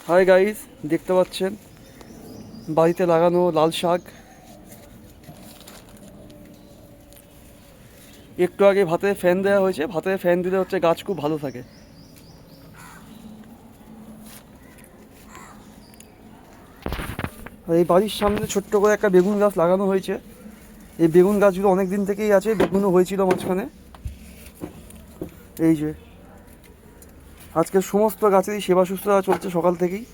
Hi guys, দেখতে পাচ্ছেন বাড়িতে লাগানো লাল শাক। একটু আগে ভাতে ফ্যান দেওয়া হয়েছে, ভাতে ফ্যান দিলে হচ্ছে গাছ খুব ভালো থাকে। আর এই বাড়ির সামনে ছোট্ট করে একটা বেগুন গাছ লাগানো হয়েছে। এই বেগুন গাছগুলো অনেক দিন থেকেই আছে, বেগুনও হয়েছিল মাঝখানে। এই যে আজকে সমস্ত গাছেরই সেবা শুশ্রূষা চলছে সকাল থেকেই।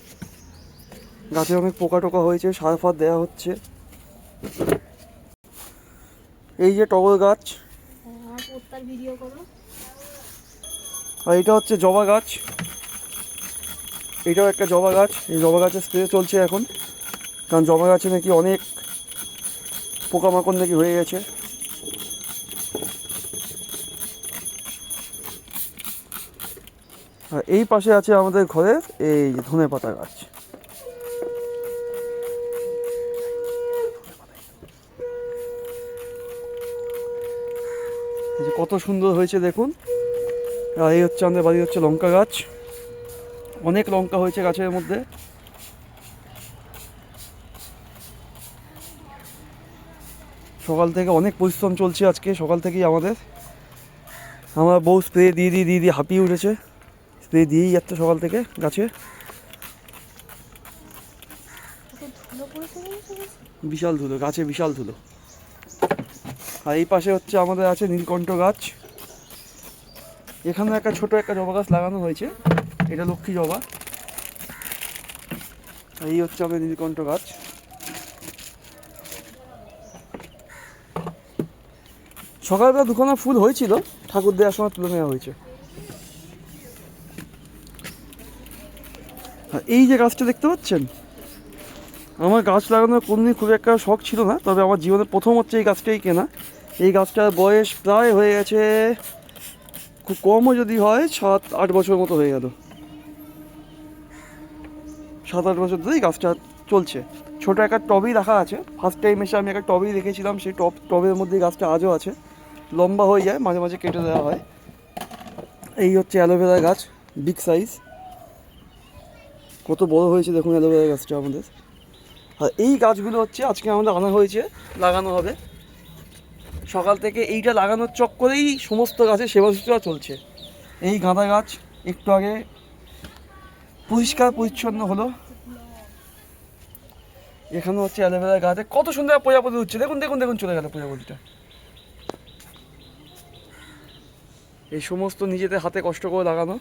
গাছে অনেক পোকা টোকা হয়েছে, সার ফার দেওয়া হচ্ছে। এই যে টগর গাছ, আর এটা হচ্ছে জবা গাছ। এটাও একটা জবা গাছ। এই জবা গাছের স্প্রে চলছে এখন, কারণ জবা গাছে নাকি অনেক পোকামাকড় নাকি হয়ে গেছে। আর এই পাশে আছে আমাদের ঘরের এই ধনেপাতা গাছ। এই যে কত সুন্দর হয়েছে দেখুন। আর এই হচ্ছে আমাদের বাড়ি হচ্ছে লঙ্কা গাছ, অনেক লঙ্কা হয়েছে গাছের মধ্যে। সকাল থেকে অনেক পরিশ্রম চলছে আজকে, সকাল থেকেই আমার বউ স্প্রে দিয়ে দিয়ে হাঁপিয়ে উঠেছে। স্প্রে দিয়েই যাচ্ছে সকাল থেকে গাছে। বিশাল ধুলো গাছে, বিশাল ধুলো। আর এই পাশে হচ্ছে আমাদের আছে নীলকণ্ঠ গাছ। এখানে একটা ছোট একটা জবা গাছ লাগানো হয়েছে, এটা লক্ষ্মী জবা। এই হচ্ছে আমাদের নীলকণ্ঠ গাছ। সকালবেলা দুখানা ফুল হয়েছিল, ঠাকুর দেওয়ার সময় তুলে নেওয়া হয়েছে। আর এই যে গাছটা দেখতে পাচ্ছেন, আমার গাছ লাগানোর কোনদিন খুব একটা শখ ছিল না, তবে আমার জীবনে প্রথম হচ্ছে এই গাছটাই কেনা। এই গাছটার বয়স প্রায় হয়ে গেছে, খুব কমও যদি হয় 7-8 বছর মতো হয়ে গেল। 7-8 বছর ধরেই গাছটা চলছে। ছোটো একটা টবেই রাখা আছে। ফার্স্ট টাইম এসে আমি একটা টবেই রেখেছিলাম, সেই টবের মধ্যে গাছটা আজও আছে। লম্বা হয়ে যায়, মাঝে মাঝে কেটে দেওয়া হয়। এই হচ্ছে অ্যালোভেরা গাছ, বিগ সাইজ। কত বড় হয়েছে দেখুন অ্যালোভেরা গাছটা আমাদের। আর এই গাছগুলো হচ্ছে আজকে আমাদের আনা হয়েছে, লাগানো হবে। সকাল থেকে এইটা লাগানোর চক্করেই সমস্ত গাছের সেবা শুশ্রূষা চলছে। এই গাঁদা গাছ একটু আগে পরিষ্কার পরিচ্ছন্ন হলো। এখানে হচ্ছে অ্যালোভেরা গাছে কত সুন্দর প্রজাপতি উঠছে, দেখুন দেখুন দেখুন, চলে গেল প্রজাপতিটা। এই সমস্ত নিজেদের হাতে কষ্ট করে লাগানো।